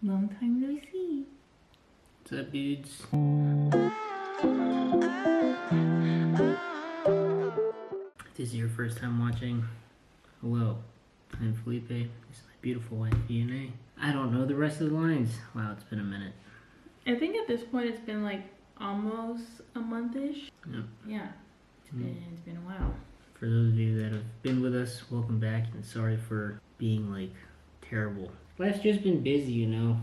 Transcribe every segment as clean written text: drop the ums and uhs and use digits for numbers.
Long time no see. What's up, dudes? If this is your first time watching, hello. I'm Felipe. This is my beautiful wife, DNA. I don't know the rest of the lines. Wow, it's been a minute. I think at this point it's been like almost a month-ish. Yep. Yeah, it's been a while. For those of you that have been with us, welcome back, and sorry for being like terrible. Life's just been busy, you know.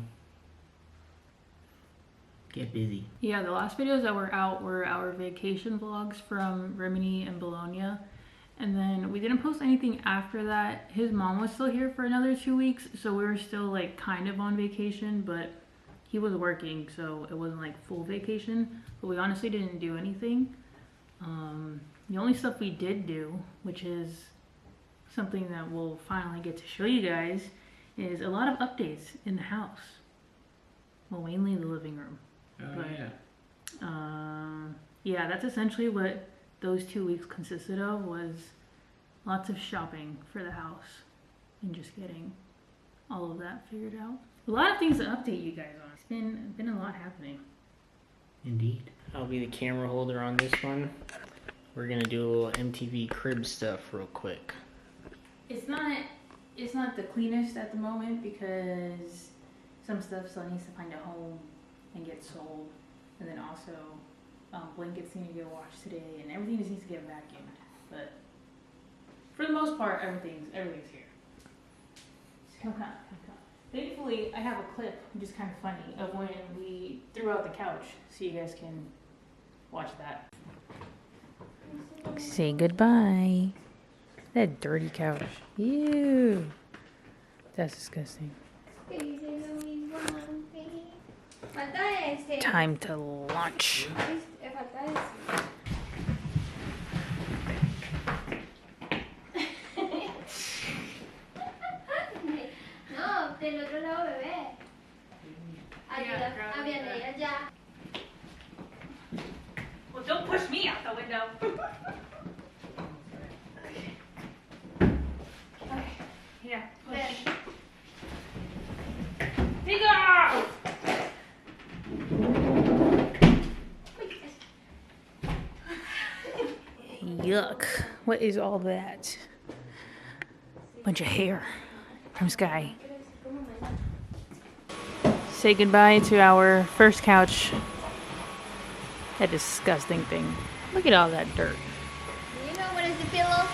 Get busy. Yeah, the last videos that were out were our vacation vlogs from Rimini and Bologna. And then we didn't post anything after that. His mom was still here for another 2 weeks, so we were still like kind of on vacation, but he was working, so it wasn't like full vacation. But we honestly didn't do anything. The only stuff we did do, which is something that we'll finally get to show you guys, is a lot of updates in the house. Well, mainly in the living room. Oh, yeah. Yeah, that's essentially what those 2 weeks consisted of, was lots of shopping for the house and just getting all of that figured out. A lot of things to update you guys on. It's been a lot happening. Indeed. I'll be the camera holder on this one. We're gonna do a little MTV crib stuff real quick. It's not the cleanest at the moment because some stuff still needs to find a home and get sold, and then also blankets need to get washed today, and everything just needs to get vacuumed. But for the most part, everything's here. Just come. Thankfully, I have a clip, which is kind of funny, of when we threw out the couch, so you guys can watch that. Say goodbye. That dirty couch. Ew. That's disgusting. Time to lunch. No, del otro lado, bebé. Ayuda allá. Well, don't push me out the window. Okay. Yeah. Push. Take off! Yuck. What is all that? Bunch of hair from Sky. Say goodbye to our first couch. That disgusting thing. Look at all that dirt. You know what is the pillow?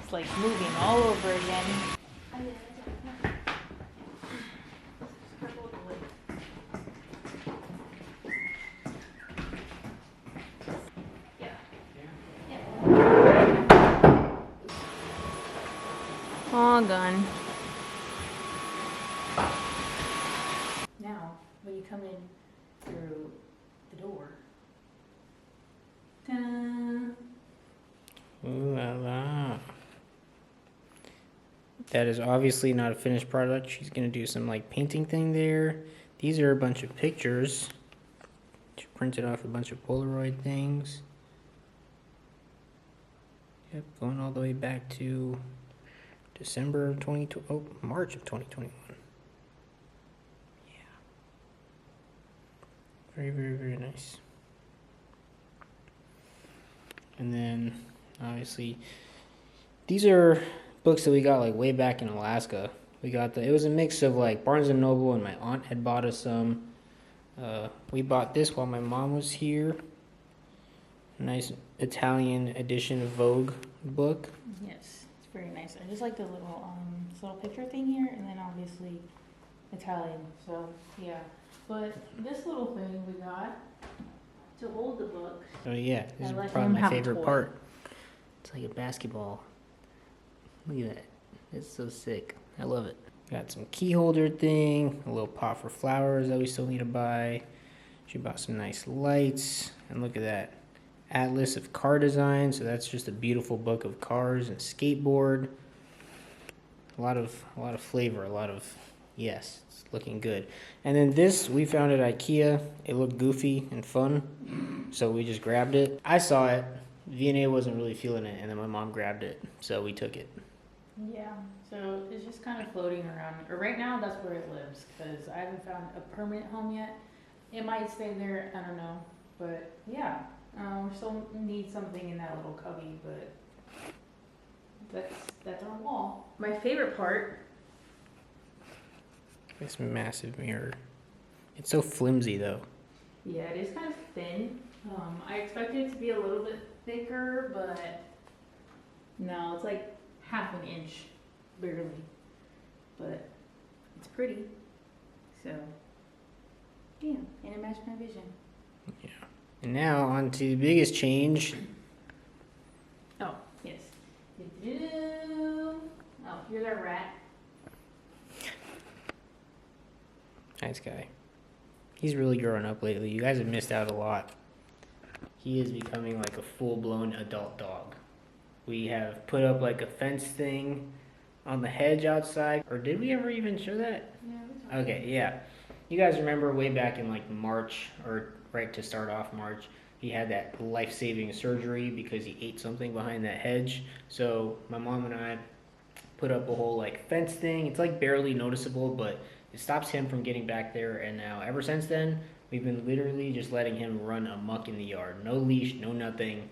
It's like moving all over again. All gone. Now, when you come in through the door, ta-da! Ooh la la. That is obviously not a finished product. She's gonna do some like painting thing there. These are a bunch of pictures. She printed off a bunch of Polaroid things. Yep, going all the way back to December of March of 2021. Yeah. Very, very, very nice. And then, obviously, these are books that we got like way back in Alaska. It was a mix of like Barnes & Noble, and my aunt had bought us some. We bought this while my mom was here. A nice Italian edition of Vogue book. Yes, it's very nice. I just like the little picture thing here, and then obviously Italian. So yeah, but this little thing we got to hold the books. Oh yeah, this is let probably him my have a favorite toy. part. It's like a basketball. Look at that. It's so sick. I love it. Got some key holder thing, a little pot for flowers that we still need to buy. She bought some nice lights, and look at that. Atlas of car design, so that's just a beautiful book of cars and skateboard. A lot of flavor, yes, it's looking good. And then this we found at IKEA. It looked goofy and fun, so we just grabbed it. I saw it V&A wasn't really feeling it, and then my mom grabbed it, so we took it. Yeah, so it's just kind of floating around. Or right now, that's where it lives, because I haven't found a permanent home yet. It might stay there, I don't know. But yeah, we still need something in that little cubby, but that's our wall. My favorite part. This massive mirror. It's so flimsy though. Yeah, it is kind of thin. I expected it to be a little bit thicker, but no, it's like half an inch, barely. But it's pretty. So yeah, and it matched my vision. Yeah. And now on to the biggest change. Oh, yes. Oh, here's our rat. Nice guy. He's really growing up lately. You guys have missed out a lot. He is becoming like a full-blown adult dog. We have put up like a fence thing on the hedge outside. Or did we ever even show that? Yeah. Okay, yeah. You guys remember way back in like March, or right to start off March, he had that life-saving surgery because he ate something behind that hedge. So my mom and I put up a whole like fence thing. It's like barely noticeable, but it stops him from getting back there. And now ever since then, we've been literally just letting him run amok in the yard. No leash, no nothing.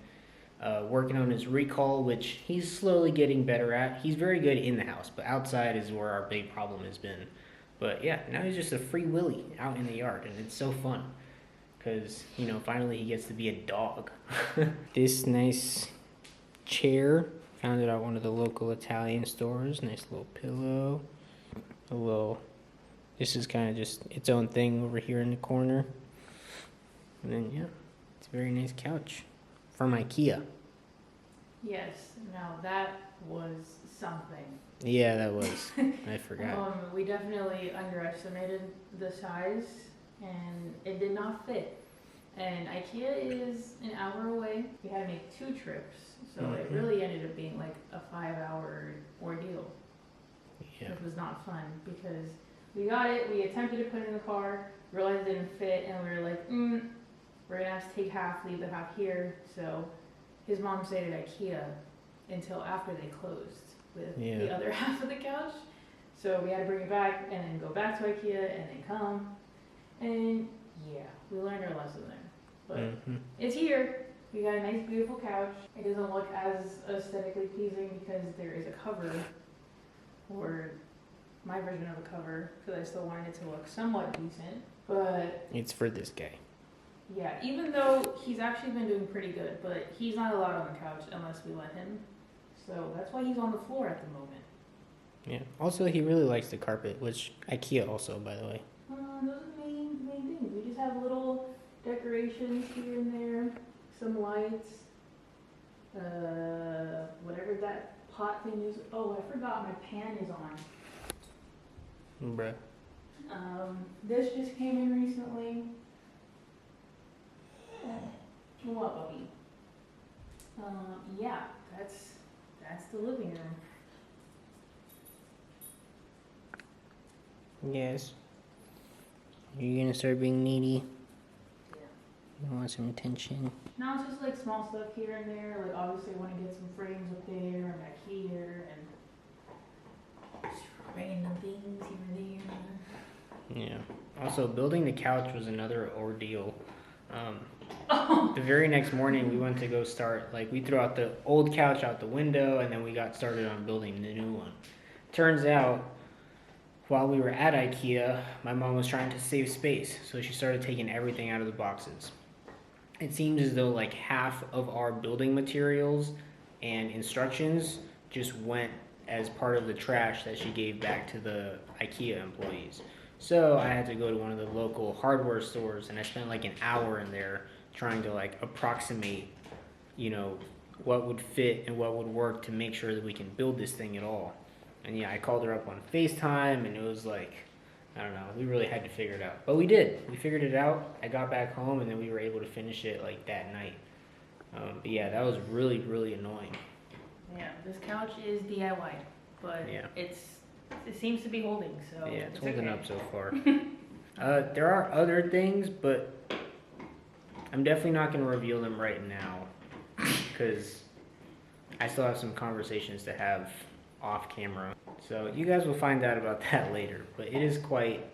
Working on his recall, which he's slowly getting better at. He's very good in the house, but outside is where our big problem has been. But yeah, now he's just a free willy out in the yard, and it's so fun. Because, you know, finally he gets to be a dog. This nice chair, found it at one of the local Italian stores. Nice little pillow. A little, this is kind of just its own thing over here in the corner. And then, yeah, it's a very nice couch from IKEA. Yes, now that was something. Yeah, that was. I forgot. We definitely underestimated the size, and it did not fit. And IKEA is an hour away. We had to make 2 trips, so it really ended up being like a 5-hour ordeal. Yeah. It was not fun because we got it, we attempted to put it in the car, realized it didn't fit, and we were like, we're gonna have to take half, leave the half here. So his mom stayed at IKEA until after they closed with the other half of the couch. So we had to bring it back and then go back to IKEA and then come. And yeah, we learned our lesson there. But it's here. We got a nice, beautiful couch. It doesn't look as aesthetically pleasing because there is a cover, or my version of a cover, because I still wanted it to look somewhat decent. But it's for this guy. Yeah, even though he's actually been doing pretty good, but he's not allowed on the couch unless we let him. So that's why he's on the floor at the moment. Yeah. Also, he really likes the carpet, which IKEA also, by the way. Those are the main things. We just have little decorations here and there, some lights, whatever that pot thing is. Oh, I forgot my pan is on. Bruh. This just came in recently. What, Bubby? Yeah, that's the living room. Yes. You're gonna start being needy. Yeah. You want some attention. Now it's just like small stuff here and there. Like obviously I want to get some frames up there and back here and just random things here and there. Yeah. Also, building the couch was another ordeal. The very next morning we went to go start, like we threw out the old couch out the window and then we got started on building the new one. Turns out, while we were at IKEA, my mom was trying to save space, so she started taking everything out of the boxes. It seems as though like half of our building materials and instructions just went as part of the trash that she gave back to the IKEA employees. So I had to go to one of the local hardware stores and I spent like an hour in there trying to like approximate, you know, what would fit and what would work to make sure that we can build this thing at all. And yeah, I called her up on FaceTime and it was like, I don't know, we really had to figure it out. But we did. We figured it out. I got back home and then we were able to finish it like that night. But yeah, that was really, really annoying. Yeah, this couch is DIY, but it seems to be holding, so yeah, it's holding okay. up so far. There are other things, but I'm definitely not going to reveal them right now. because I still have some conversations to have off camera. So you guys will find out about that later, but it is quite...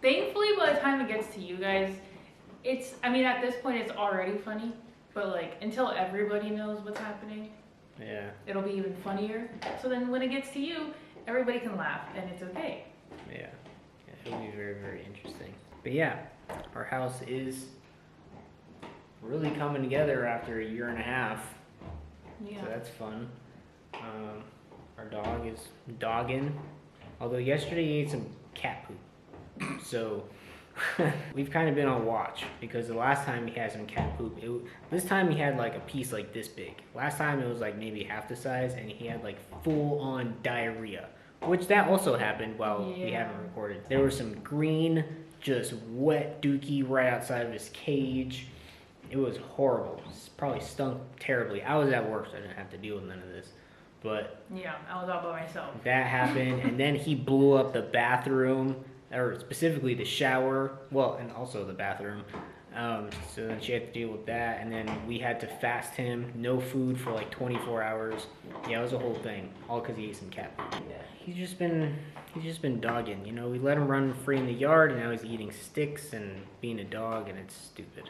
Thankfully, by the time it gets to you guys, it's, I mean, at this point, it's already funny, but like, until everybody knows what's happening, Yeah. it'll be even funnier. So then when it gets to you, everybody can laugh, and it's okay. Yeah. It'll be very, very interesting. But yeah, our house is really coming together after a year and a half. Yeah. So that's fun. Our dog is dogging. Although yesterday he ate some cat poop. So we've kind of been on watch because the last time he had some cat poop, this time he had like a piece like this big. Last time it was like maybe half the size, and he had like full on diarrhea, which that also happened while we haven't recorded. There was some green, just wet dookie right outside of his cage. It was horrible. It probably stunk terribly. I was at work, so I didn't have to deal with none of this. But yeah, I was all by myself. That happened, and then he blew up the bathroom, or specifically the shower, well, and also the bathroom. So then she had to deal with that, and then we had to fast him, no food for like 24 hours. Yeah, it was a whole thing, all because he ate some cat food. Yeah, he's just been dogging. You know, we let him run free in the yard, and now he's eating sticks and being a dog, and it's stupid.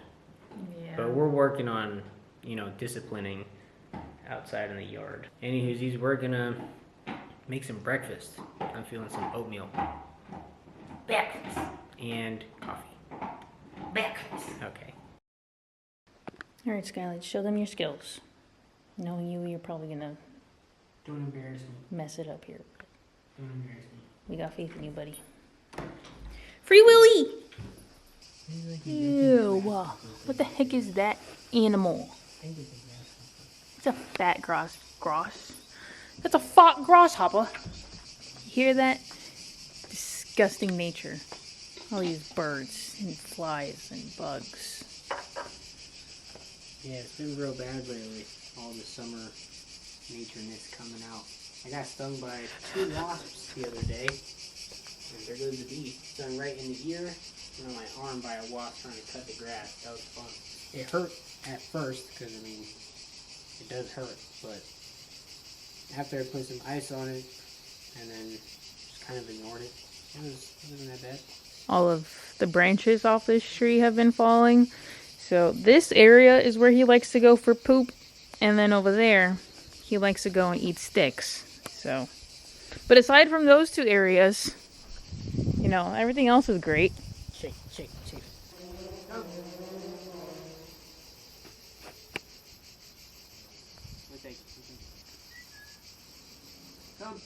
Yeah. But we're working on, you know, disciplining outside in the yard. Anywho's, we're gonna make some breakfast. I'm feeling some oatmeal. Breakfast. And coffee. Breakfast. Okay. Alright, Skylar, show them your skills. Knowing you, you're probably gonna Don't embarrass me. mess it up here. Don't embarrass me. We got faith in you, buddy. Free Willy! Ew. What the heck is that animal? It's a fat gross. That's a fat grasshopper. You hear that? Disgusting nature. All these birds and flies and bugs. Yeah, it's been real bad lately. All the summer nature-ness coming out. I got stung by 2 wasps the other day. And there goes the bee. Stung right in the ear and on my arm by a wasp trying to cut the grass. That was fun. It hurt at first because, I mean, it does hurt. But after I put some ice on it and then just kind of ignored it, it wasn't that bad. All of the branches off this tree have been falling. So this area is where he likes to go for poop. And then over there, he likes to go and eat sticks. So, but aside from those 2 areas, you know, everything else is great. Shake. Come. Come.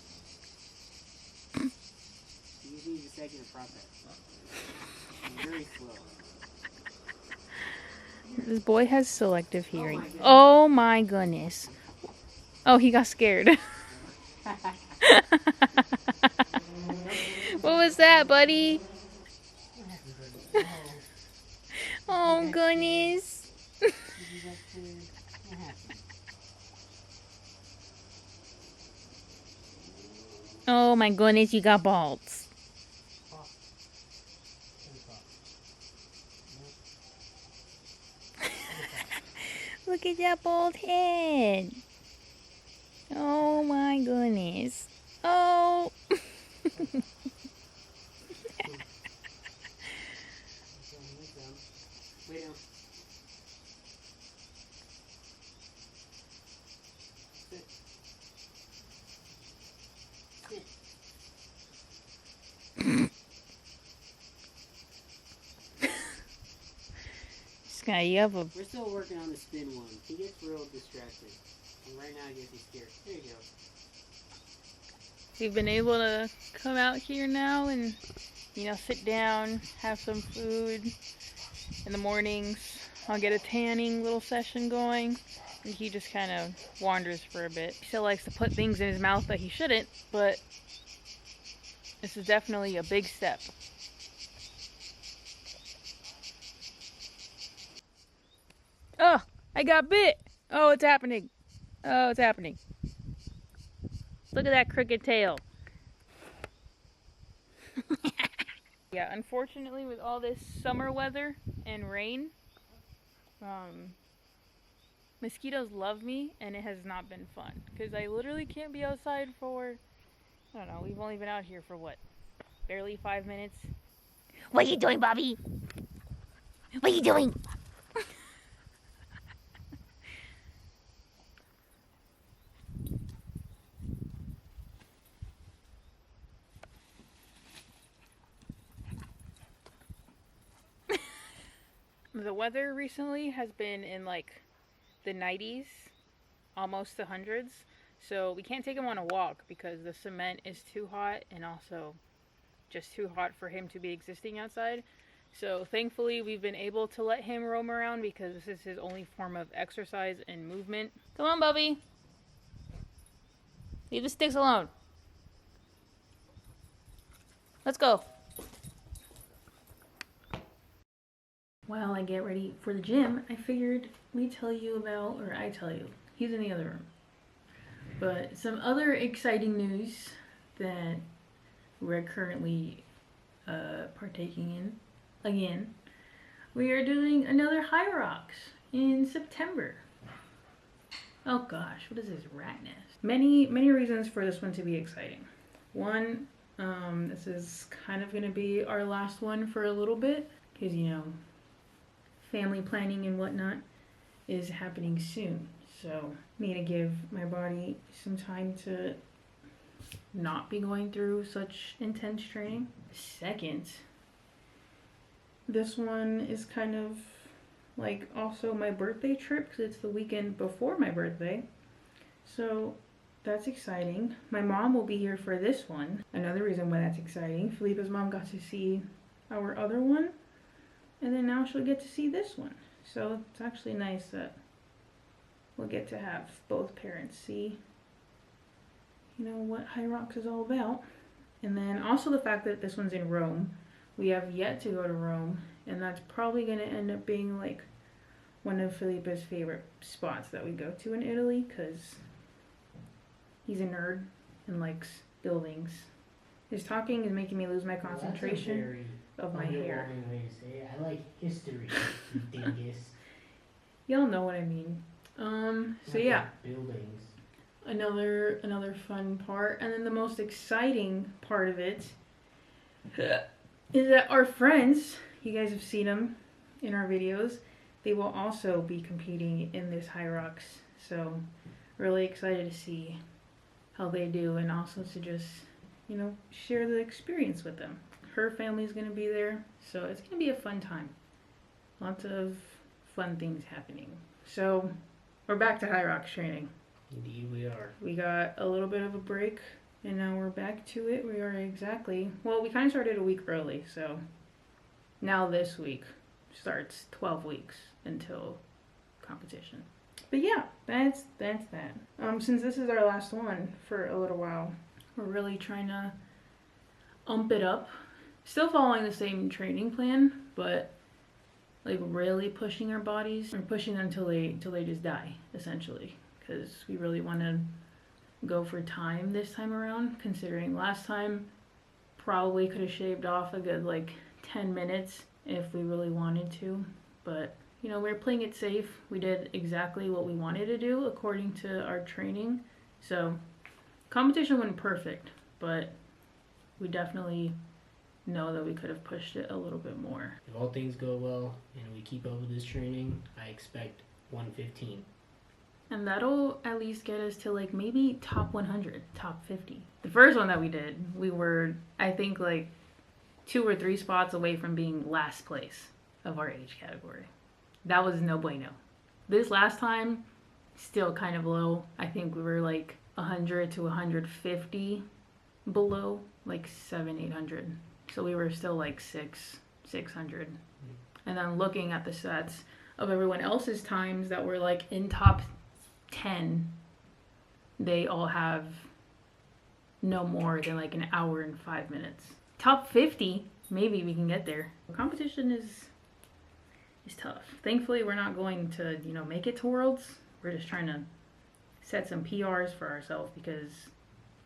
You just need a second to process. Very slow. This boy has selective hearing. Oh my goodness. Oh, he got scared. What was that, buddy? Oh goodness. Oh my goodness, you got balls. Look at that bald head. Oh my goodness. Oh. Lay down. Sit. Sky, you have a... We're still working on the spin one. He gets real distracted. And right now I guess he's scared. There you go. We've been able to come out here now and, you know, sit down, have some food in the mornings. I'll get a tanning little session going. And he just kind of wanders for a bit. He still likes to put things in his mouth that he shouldn't, but this is definitely a big step. Oh, I got bit. Oh, it's happening. Oh, it's happening. Look at that crooked tail. Yeah, unfortunately with all this summer weather and rain, Mosquitoes love me, and it has not been fun. Because I literally can't be outside for, I don't know, we've only been out here for what? Barely 5 minutes. What are you doing, Bobby? What are you doing? The weather recently has been in like the 90s, almost the hundreds. So we can't take him on a walk because the cement is too hot and also just too hot for him to be existing outside. So thankfully we've been able to let him roam around because this is his only form of exercise and movement. Come on, Bubby. Leave the sticks alone. Let's go. While I get ready for the gym, I figured I tell you, he's in the other room. But some other exciting news that we're currently partaking in, again, we are doing another hyrox in September. Oh gosh, what is this rat nest? Many reasons for this one to be exciting. One, this is kind of gonna be our last one for a little bit, because family planning and whatnot is happening soon. So need to give my body some time to not be going through such intense training. Second, this one is kind of like also my birthday trip because it's the weekend before my birthday. So that's exciting. My mom will be here for this one. Another reason why that's exciting, Felipe's mom got to see our other one, and then now she'll get to see this one. So it's actually nice that we'll get to have both parents see, what hyrox is all about. And then also the fact that this one's in Rome. We have yet to go to Rome, and that's probably going to end up being like one of Felipe's favorite spots that we go to in Italy, because he's a nerd and likes buildings. His talking is making me lose my concentration of my hair. Way to say it. I like history, you dingus. Y'all know what I mean. So yeah, buildings. Another fun part, and then the most exciting part of it is that our friends, you guys have seen them in our videos, they will also be competing in this hyrox. So really excited to see how they do, and also to just share the experience with them. Her family's gonna be there, so it's gonna be a fun time. Lots of fun things happening. So we're back to hyrox training. Indeed we are. We got a little bit of a break, and now we're back to it. We are we kind of started a week early, so now this week starts 12 weeks until competition. But yeah, that's that. Since this is our last one for a little while, we're really trying to ump it up. Still following the same training plan, but like really pushing our bodies and pushing them till they just die, essentially. Because we really want to go for time this time around, considering last time probably could have shaved off a good like 10 minutes if we really wanted to. But we're playing it safe. We did exactly what we wanted to do according to our training. So competition went perfect, but we definitely know that we could have pushed it a little bit more. If all things go well and we keep up with this training, I expect 115. And that'll at least get us to like maybe top 100, top 50. The first one that we did, we were, I think, like 2 or 3 spots away from being last place of our age category. That was no bueno. This last time, still kind of low. I think we were like 100 to 150 below, like 800. So we were still like 600. And then looking at the sets of everyone else's times that were like in top 10, they all have no more than like an hour and 5 minutes. Top 50, maybe we can get there. Competition is tough. Thankfully, we're not going to, make it to Worlds. We're just trying to set some PRs for ourselves because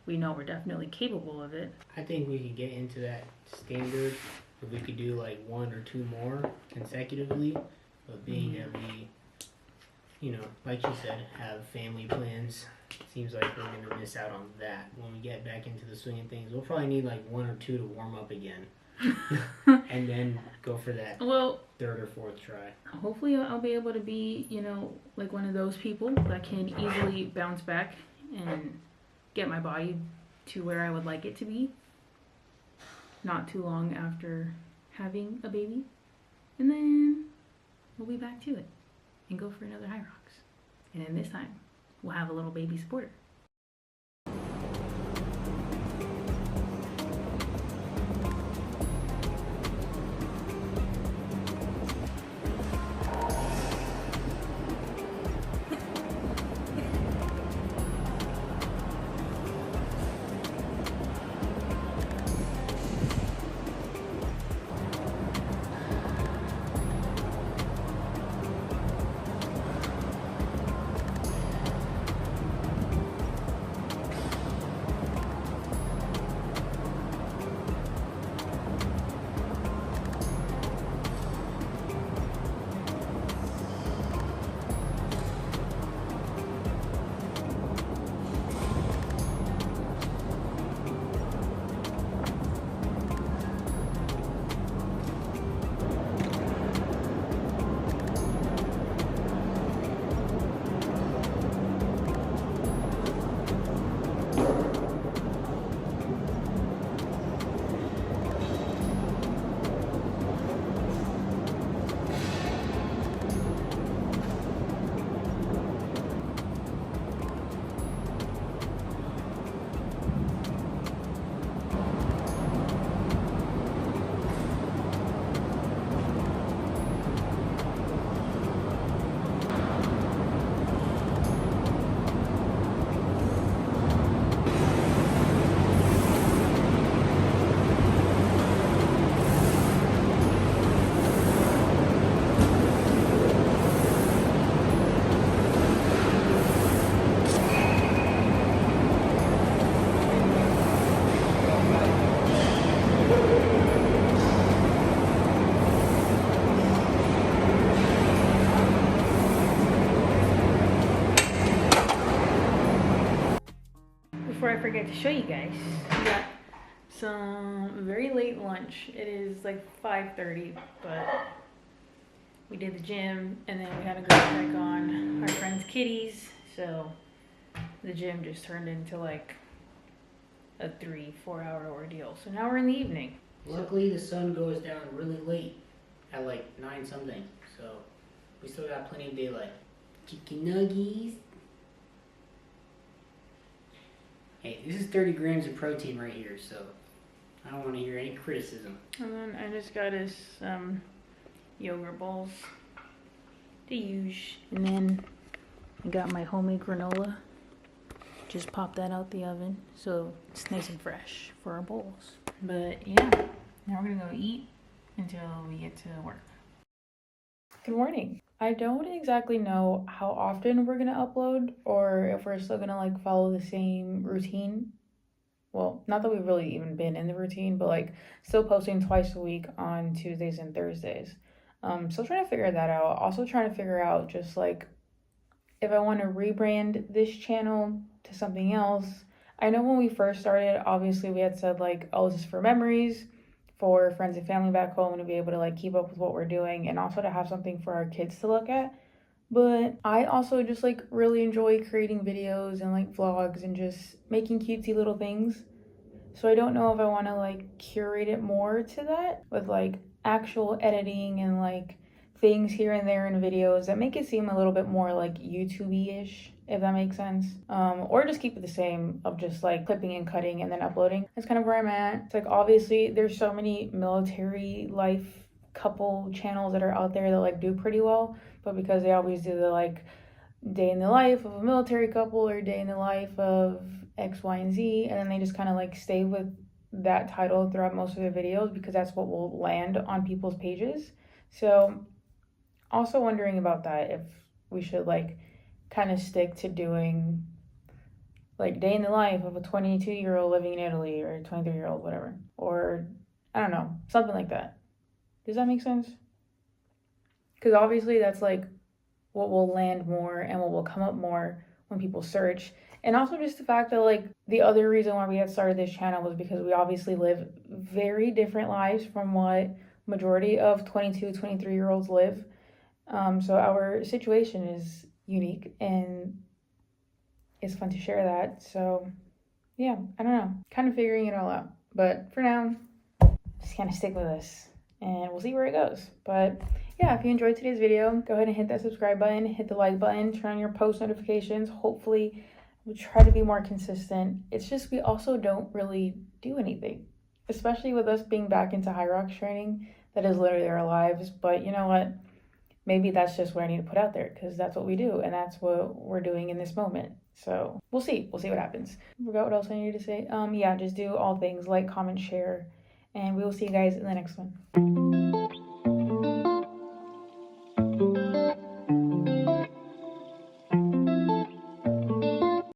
we know we're definitely capable of it. I think we could get into that standard if we could do like 1 or 2 more consecutively, but being that we you know, like you said, have family plans. Seems like we're gonna miss out on that when we get back into the swing of things. We'll probably need like 1 or 2 to warm up again, and then go for that third or fourth try. Hopefully I'll be able to be, you know, like one of those people that can easily bounce back and get my body to where I would like it to be not too long after having a baby, and then we'll be back to it and go for another hyrox, and then this time we'll have a little baby supporter. Before I forget to show you guys, we got some very late lunch. It is like 5:30, but we did the gym and then we had to go check on our friend's kitties. So the gym just turned into like a 3-4 hour ordeal. So now we're in the evening. Luckily, the sun goes down really late at like 9 something, so we still got plenty of daylight. Chicken nuggies. Hey, this is 30 grams of protein right here, so I don't want to hear any criticism. And then I just got us some yogurt bowls to use. And then I got my homemade granola. Just pop that out the oven so it's nice and fresh for our bowls. But yeah, now we're gonna go eat until we get to work. Good morning. I don't exactly know how often we're gonna upload or if we're still gonna like follow the same routine. Well, not that we've really even been in the routine, but like still posting twice a week on Tuesdays and Thursdays. Still trying to figure that out. Also trying to figure out just like if I want to rebrand this channel to something else. I know when we first started, obviously we had said like, oh, this is for memories, for friends and family back home, to be able to like keep up with what we're doing and also to have something for our kids to look at. But I also just like really enjoy creating videos and like vlogs and just making cutesy little things. So I don't know if I want to like curate it more to that with like actual editing and like things here and there in videos that make it seem a little bit more like YouTube-ish, if that makes sense. Or just keep it the same of just like clipping and cutting and then uploading. That's kind of where I'm at. It's like obviously there's so many military life couple channels that are out there that like do pretty well, but because they always do the like day in the life of a military couple or day in the life of X, Y, and Z, and then they just kind of like stay with that title throughout most of their videos because that's what will land on people's pages. So also wondering about that, if we should like kind of stick to doing like day in the life of a 22-year-old living in Italy or a 23-year-old, whatever, or I don't know, something like that. Does that make sense? Because obviously that's like what will land more and what will come up more when people search. And also just the fact that like the other reason why we had started this channel was because we obviously live very different lives from what majority of 22, 23-year-olds live. So our situation is unique and it's fun to share that. So yeah, I don't know, kind of figuring it all out. But for now, just kind of stick with us and we'll see where it goes. But yeah, if you enjoyed today's video, go ahead and hit that subscribe button, hit the like button, turn on your post notifications. Hopefully we'll try to be more consistent. It's just we also don't really do anything, especially with us being back into hyrox training. That is literally our lives. But you know what? Maybe that's just what I need to put out there because that's what we do and that's what we're doing in this moment. So we'll see what happens. I forgot what else I needed to say. Yeah, just do all things, like, comment, share, and we will see you guys in the next one.